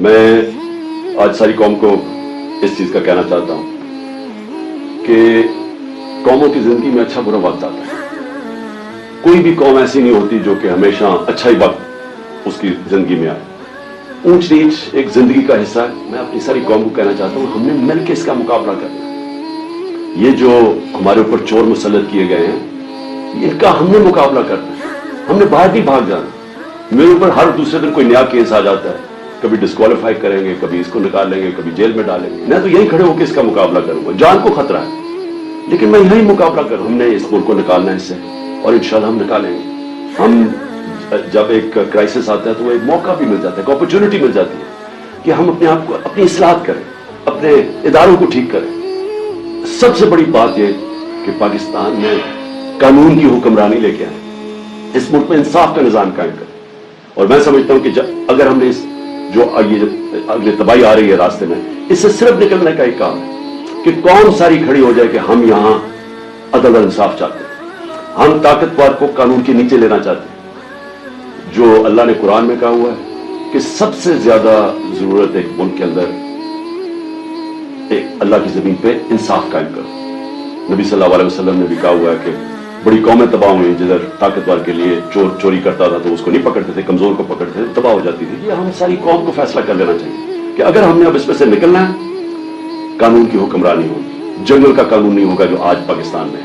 میں آج ساری قوم کو اس چیز کا کہنا چاہتا ہوں کہ قوموں کی زندگی میں اچھا برا وقت آتا ہے. کوئی بھی قوم ایسی نہیں ہوتی جو کہ ہمیشہ اچھا ہی وقت اس کی زندگی میں آئے. اونچ نیچ ایک زندگی کا حصہ ہے. میں اپنی ساری قوم کو کہنا چاہتا ہوں ہم نے مل کے اس کا مقابلہ کرنا ہے. یہ جو ہمارے اوپر چور مسلط کیے گئے ہیں ان کا ہم نے مقابلہ کرنا ہے. ہم نے باہر نہیں بھاگ جانا. میرے اوپر ہر دوسرے دن کوئی نیا کیس آ جاتا ہے. کبھی ڈسکوالیفائی کریں گے, کبھی اس کو نکال لیں گے, کبھی جیل میں ڈالیں گے. میں تو یہی کھڑے ہو کے اس کا مقابلہ کروں گا. جان کو خطرہ ہے لیکن میں یہی مقابلہ کروں. ہم نے اس ملک کو نکالنا ہے اس سے اور انشاءاللہ ہم نکالیں گے. ہم جب ایک کرائسس آتا ہے تو وہ ایک موقع بھی مل جاتا ہے, ایک اپرچونٹی مل جاتی ہے کہ ہم اپنے آپ کو اپنی اصلاحات کریں, اپنے اداروں کو ٹھیک کریں. سب سے بڑی بات یہ کہ پاکستان میں قانون کی حکمرانی لے کے آئیں, اس ملک میں انصاف کا نظام قائم کریں. اور میں سمجھتا ہوں کہ اگر ہم نے اس جو اگلے تباہی آ رہی ہے راستے میں, اس سے صرف نکلنے کا ایک کام ہے کہ قوم ساری کھڑی ہو جائے کہ ہم یہاں عدل اور انصاف چاہتے ہیں. ہم طاقتور کو قانون کے نیچے لینا چاہتے ہیں. جو اللہ نے قرآن میں کہا ہوا ہے کہ سب سے زیادہ ضرورت ایک ملک کے اندر ایک اللہ کی زمین پہ انصاف قائم کرو. نبی صلی اللہ علیہ وسلم نے بھی کہا ہوا ہے کہ بڑی قومیں تباہ ہوئی جدھر طاقتور کے لیے چور چوری کرتا تھا تو اس کو نہیں پکڑتے تھے, کمزور کو پکڑتے تھے, تباہ ہو جاتی تھی. یہ ہم ساری قوم کو فیصلہ کر لینا چاہیے کہ اگر ہم نے اب اس میں سے نکلنا ہے, قانون کی حکمرانی ہوگی. جنگل کا قانون نہیں ہوگا جو آج پاکستان میں ہے.